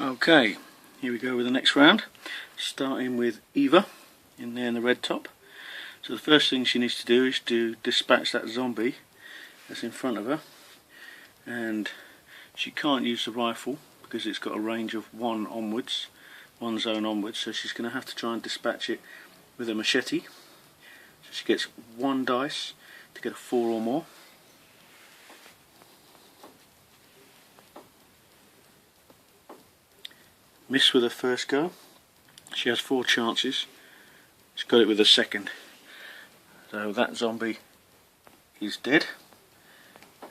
Okay, here we go with the next round, starting with Eva in there in the red top. So the first thing she needs to do is to dispatch that zombie that's in front of her, and she can't use the rifle because it's got a range of one zone onwards, so she's going to have to try and dispatch it with a machete. So she gets 1 dice to get a 4 or more. Miss with her first go. She has 4 chances. She's got it with a second. So that zombie is dead,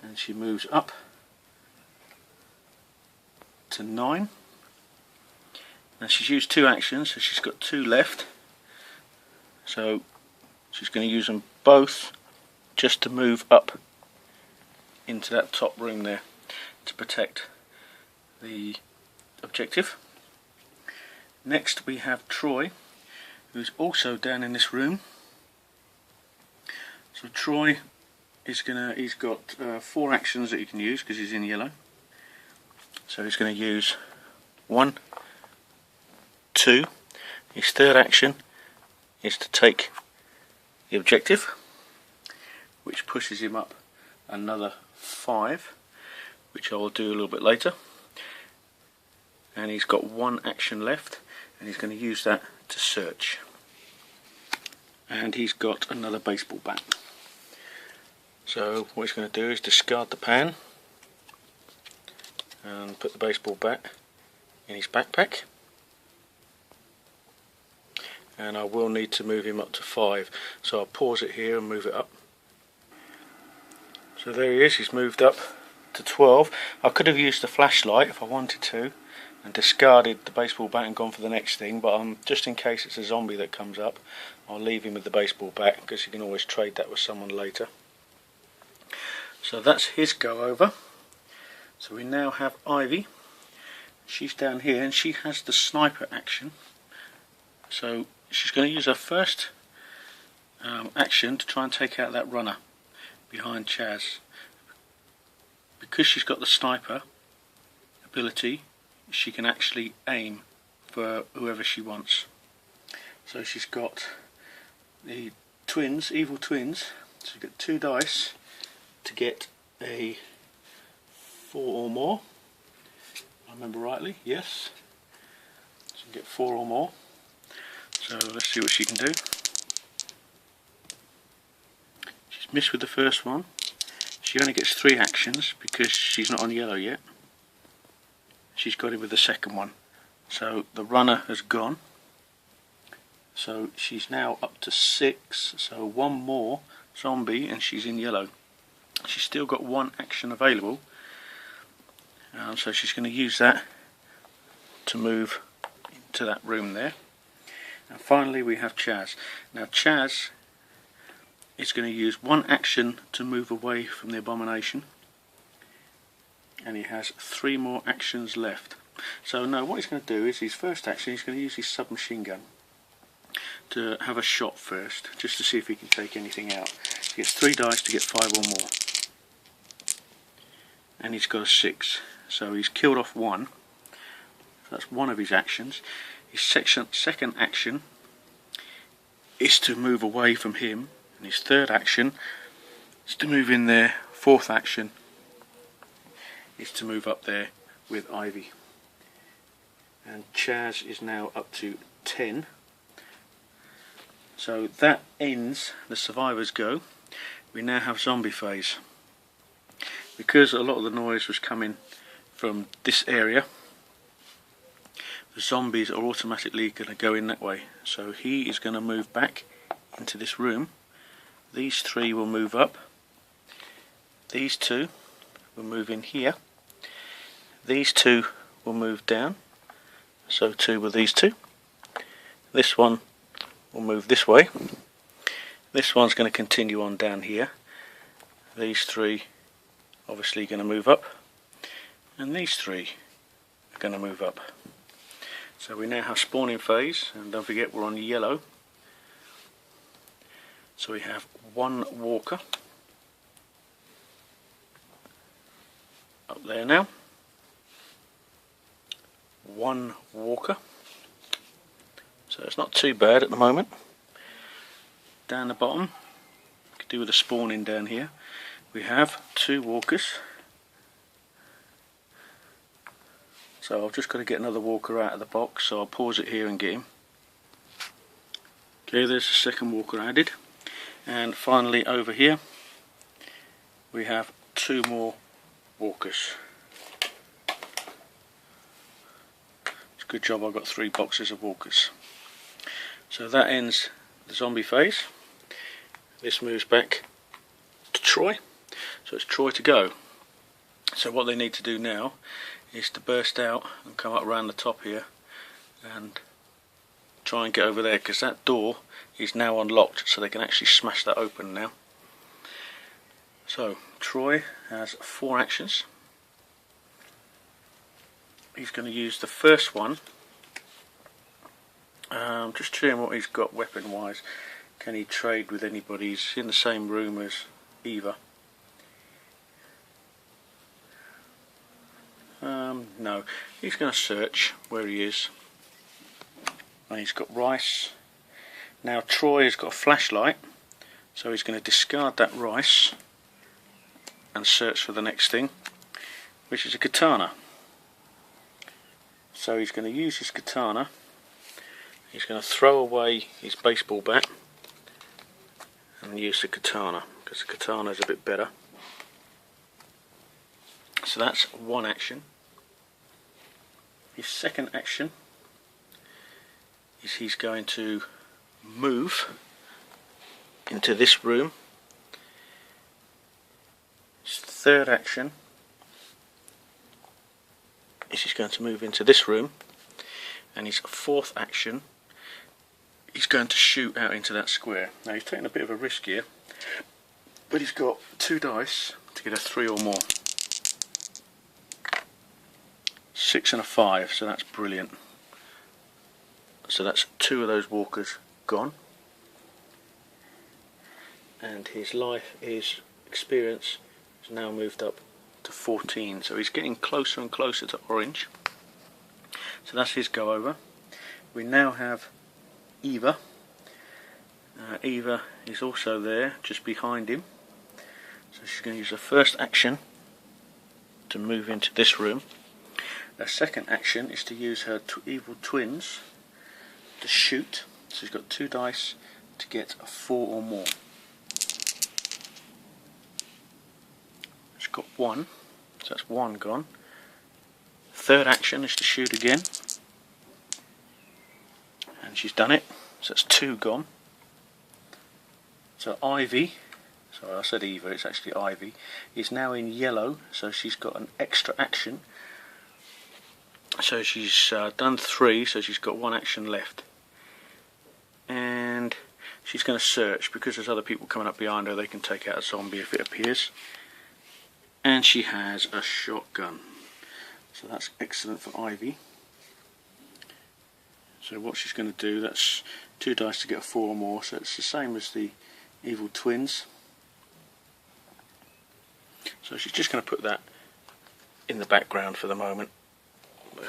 and she moves up to 9. Now she's used 2 actions, so she's got 2 left. So she's going to use them both just to move up into that top room there to protect the objective. Next we have Troy, who's also down in this room. So Troy is he's got 4 actions that he can use because he's in yellow. So he's going to use 1, 2. His third action is to take the objective, which pushes him up another 5, which I will do a little bit later. And he's got 1 action left, and he's going to use that to search. And he's got another baseball bat. So what he's going to do is discard the pan and put the baseball bat in his backpack. And I will need to move him up to 5, so I'll pause it here and move it up. So there he is, he's moved up to 12. I could have used the flashlight if I wanted to and discarded the baseball bat and gone for the next thing, but just in case it's a zombie that comes up, I'll leave him with the baseball bat because you can always trade that with someone later. So that's his go over. So we now have Ivy. She's down here and she has the sniper action. So she's going to use her first action to try and take out that runner behind Chaz. Because she's got the sniper ability, she can actually aim for whoever she wants. So she's got the twins, evil twins. So you get 2 dice to get a 4 or more. If I remember rightly, yes. So you get 4 or more. So let's see what she can do. She's missed with the first one. She only gets 3 actions because she's not on yellow yet. She's got it with the second one. So the runner has gone. So she's now up to 6. So 1 more zombie and she's in yellow. She's still got 1 action available. So she's going to use that to move into that room there. And finally we have Chaz. Now Chaz is going to use 1 action to move away from the abomination, and he has 3 more actions left. So now what he's going to do is his first action, he's going to use his submachine gun to have a shot first, just to see if he can take anything out. He gets 3 dice to get 5 or more, and he's got a 6, so he's killed off 1. So that's 1 of his actions. His second action is to move away from him, and his third action is to move in there. 4th action is to move up there with Ivy. And Chaz is now up to 10. So that ends the survivors go. We now have zombie phase. Because a lot of the noise was coming from this area, the zombies are automatically going to go in that way. So he is going to move back into this room. These 3 will move up. These 2 will move in here. These 2 will move down. So too will these 2. This one will move this way. This one's going to continue on down here. These 3 obviously going to move up. And these 3 are going to move up. So we now have spawning phase, and don't forget we're on yellow. So we have 1 walker up there now. one walker, so it's not too bad at the moment. Down the bottom, could do with the spawning down here, we have 2 walkers. So I've just got to get another walker out of the box, so I'll pause it here and get him. Okay, there's the second walker added. And finally over here we have 2 more walkers. It's a good job I've got 3 boxes of walkers. So that ends the zombie phase. This moves back to Troy. So it's Troy to go. So what they need to do now is to burst out and come up around the top here and try and get over there, because that door is now unlocked, so they can actually smash that open now. So Troy has 4 actions. He's going to use the first one. Just checking what he's got weapon wise. Can he trade with anybody? He's in the same room as Eva. No, he's going to search where he is. And he's got rice. Now Troy has got a flashlight, so he's going to discard that rice and search for the next thing, which is a katana. So he's going to use his katana. He's going to throw away his baseball bat and use the katana, because the katana is a bit better. So that's one action. His second action is he's going to move into this room. His third action is he's going to move into this room, and his fourth action he's going to shoot out into that square. Now he's taking a bit of a risk here, but he's got 2 dice to get a 3 or more. 6 and a 5, so that's brilliant. So that's 2 of those walkers gone, and his experience has now moved up to 14, so he's getting closer and closer to orange. So that's his go over. We now have Eva. Eva is also there, just behind him, so she's going to use her first action to move into this room. Her second action is to use her evil twins to shoot. So she's got 2 dice to get a 4 or more. She's got 1, so that's 1 gone. Third action is to shoot again, and she's done it, so that's 2 gone. So Ivy, sorry I said Eva, it's actually Ivy, is now in yellow, so she's got an extra action. So she's done 3, so she's got 1 action left. And she's going to search, because there's other people coming up behind her, they can take out a zombie if it appears. And she has a shotgun. So that's excellent for Ivy. So what she's going to do, that's 2 dice to get a 4 or more, so it's the same as the evil twins. So she's just going to put that in the background for the moment.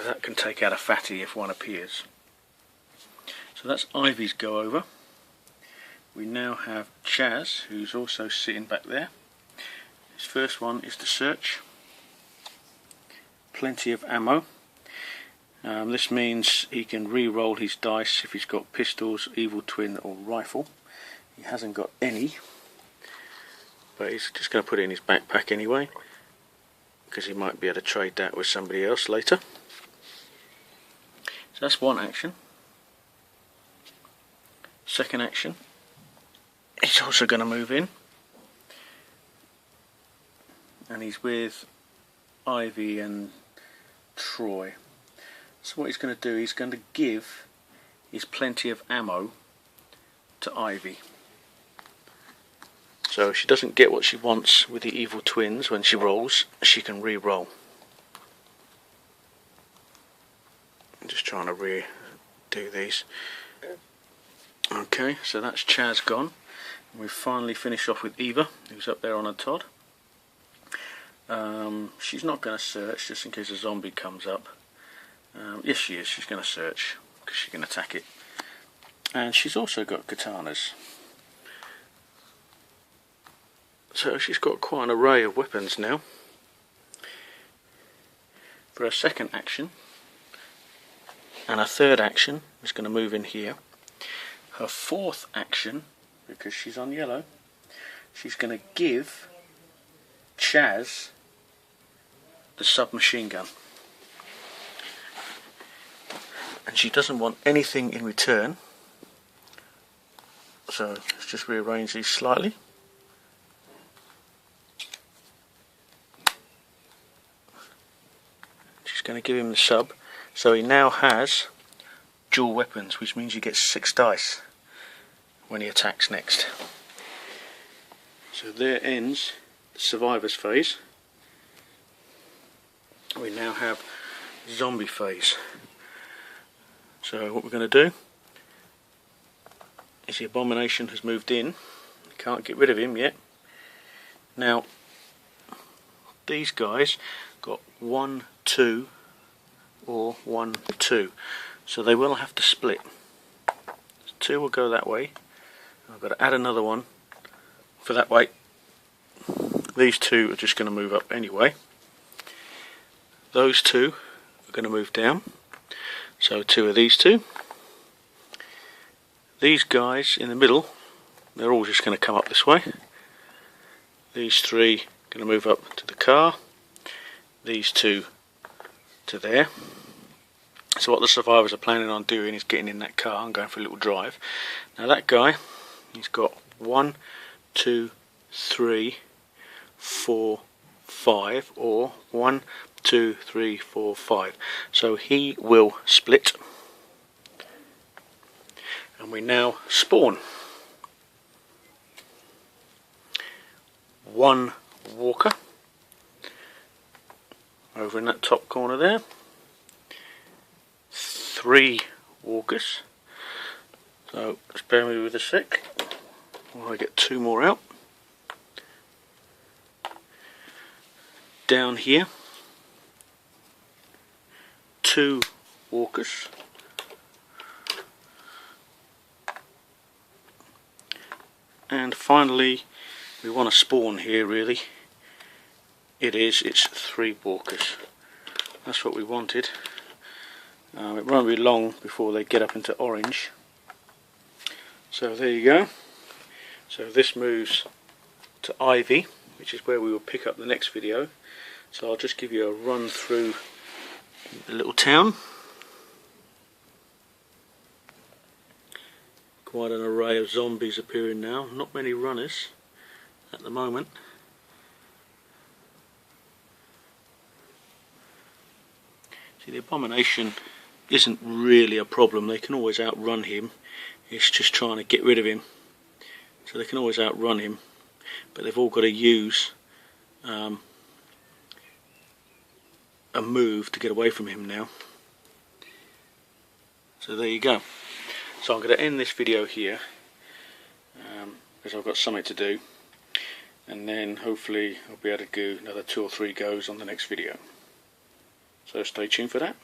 That can take out a fatty if one appears. So that's Ivy's go over. We now have Chaz, who's also sitting back there. His first one is to search. Plenty of ammo. This means he can re-roll his dice if he's got pistols, evil twin or rifle. He hasn't got any, but he's just going to put it in his backpack anyway, because he might be able to trade that with somebody else later. So that's one action. Second action, he's also going to move in, and he's with Ivy and Troy. So what he's going to do, he's going to give his plenty of ammo to Ivy. So if she doesn't get what she wants with the evil twins when she rolls, she can re-roll. I'm just trying to redo these. Okay, so that's Chaz gone. We finally finish off with Eva, who's up there on a Todd. She's not going to search just in case a zombie comes up. Yes, she is. She's going to search because she can attack it. And she's also got katanas. So she's got quite an array of weapons now. For her second action, and her third action is going to move in here. Her fourth action, because she's on yellow, she's going to give Chaz the submachine gun. And she doesn't want anything in return. So let's just rearrange these slightly. She's going to give him the sub. So he now has dual weapons, which means he gets 6 dice when he attacks next. So there ends the survivors phase. We now have zombie phase. So what we're going to do is the abomination has moved in. Can't get rid of him yet. Now these guys got 1, 2 or 1, 2, so they will have to split. 2 will go that way. I've got to add another one for that way. These 2 are just going to move up anyway. Those 2 are going to move down. So 2 of these 2. These guys in the middle, they're all just going to come up this way. These 3 are going to move up to the car. These 2 to there. So what the survivors are planning on doing is getting in that car and going for a little drive. Now that guy, he's got 1, 2, 3, 4, 5, or 1, 2, 3, 4, 5. So he will split. And we now spawn. 1 walker over in that top corner there. 3 walkers. So just bear with me with a sec while I get 2 more out. Down here, 2 walkers. And finally, we want to spawn here really. It's 3 walkers. That's what we wanted. It won't be long before they get up into orange. So there you go. So this moves to Ivy, which is where we will pick up the next video. So I'll just give you a run through the little town. Quite an array of zombies appearing now. Not many runners at the moment. See, the abomination isn't really a problem. They can always outrun him. It's just trying to get rid of him. So they can always outrun him, but they've all got to use a move to get away from him now. So there you go. So I'm going to end this video here because I've got something to do, and then hopefully I'll be able to do another 2 or 3 goes on the next video. So stay tuned for that.